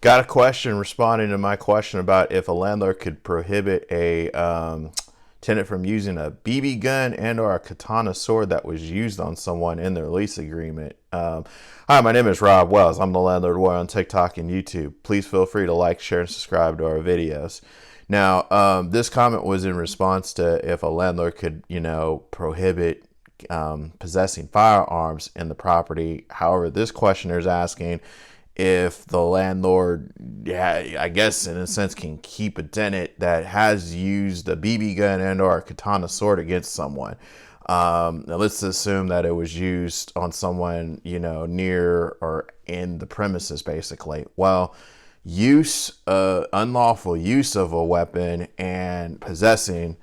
Got a question responding to my question about if a landlord could prohibit a tenant from using a BB gun and or a katana sword that was used on someone in their lease agreement. Hi, my name is Rob Wells. I'm the Landlord Warrior on TikTok and YouTube. Please feel free to like, share, and subscribe to our videos. Now, this comment was in response to if a landlord could, prohibit possessing firearms in the property. However, this questioner is asking if the landlord, I guess in a sense, can keep a tenant that has used a BB gun and or a katana sword against someone. Now let's assume that it was used on someone, near or in the premises, basically. Well, unlawful use of a weapon and possessing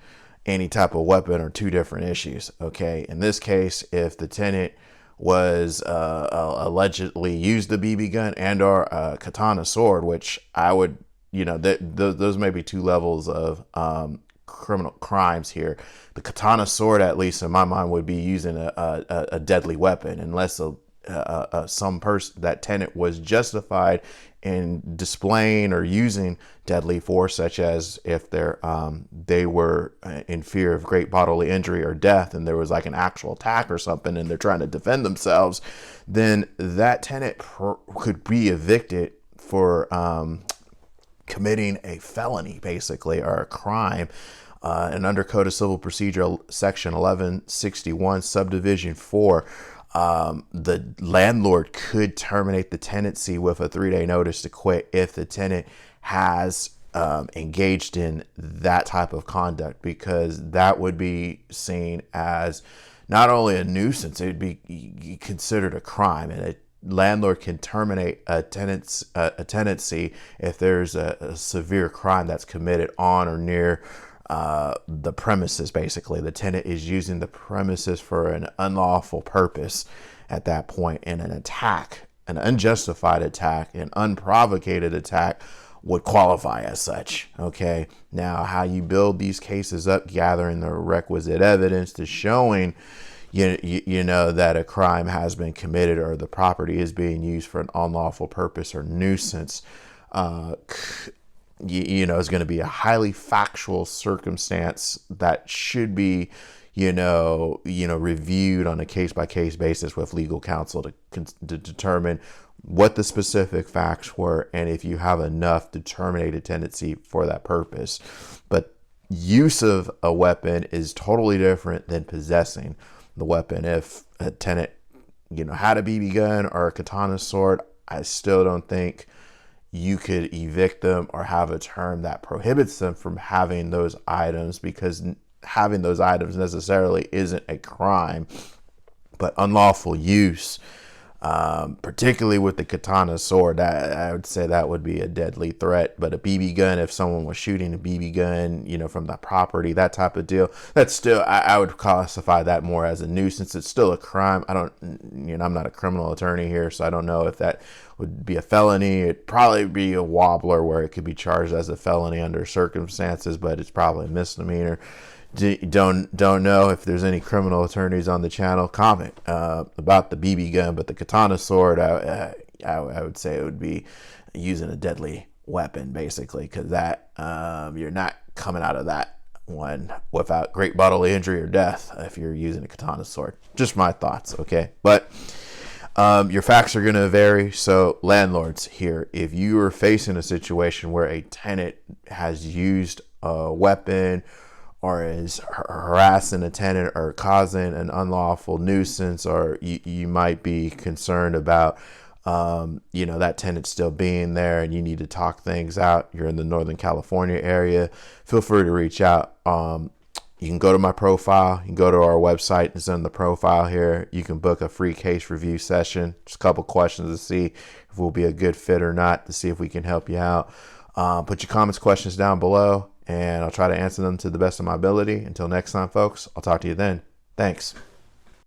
any type of weapon are two different issues. Okay. In this case, if the tenant was allegedly used the BB gun and or a katana sword, which I would, those may be two levels of criminal crimes here. The katana sword, at least in my mind, would be using a deadly weapon, unless some person, that tenant, was justified in displaying or using deadly force, such as if they were in fear of great bodily injury or death, and there was like an actual attack or something, and they're trying to defend themselves, then that tenant could be evicted for committing a felony, basically, or a crime. And under Code of Civil Procedure, Section 1161, Subdivision 4, the landlord could terminate the tenancy with a 3-day notice to quit if the tenant has engaged in that type of conduct, because that would be seen as not only a nuisance, it would be considered a crime. And a landlord can terminate a tenancy if there's a severe crime that's committed on or near the premises. Basically, the tenant is using the premises for an unlawful purpose at that point, and an attack, an unjustified attack, an unprovocated attack would qualify as such. Okay, now how you build these cases up, gathering the requisite evidence to showing that a crime has been committed or the property is being used for an unlawful purpose or nuisance, is going to be a highly factual circumstance that should be, reviewed on a case-by-case basis with legal counsel to determine what the specific facts were and if you have enough to terminate a tenancy for that purpose. But use of a weapon is totally different than possessing the weapon. If a tenant, had a BB gun or a katana sword, I still don't think you could evict them or have a term that prohibits them from having those items, because having those items necessarily isn't a crime. But unlawful use, particularly with the katana sword, I would say that would be a deadly threat. But a BB gun, if someone was shooting a BB gun, from the property, that type of deal, that's still, I would classify that more as a nuisance. It's still a crime. I'm not a criminal attorney here, so I don't know if that would be a felony. It'd probably be a wobbler where it could be charged as a felony under circumstances, but it's probably a misdemeanor. Don't know if there's any criminal attorneys on the channel. Comment about the BB gun, but the katana sword, I would say it would be using a deadly weapon, basically, because that you're not coming out of that one without great bodily injury or death if you're using a katana sword. Just my thoughts, okay? But your facts are going to vary. So landlords here, if you are facing a situation where a tenant has used a weapon or is harassing a tenant or causing an unlawful nuisance, or you might be concerned about, that tenant still being there and you need to talk things out, you're in the Northern California area, feel free to reach out. You can go to my profile. You can go to our website. It's in the profile here. You can book a free case review session. Just a couple questions to see if we'll be a good fit or not, to see if we can help you out. Put your comments, questions down below, and I'll try to answer them to the best of my ability. Until next time, folks, I'll talk to you then. Thanks.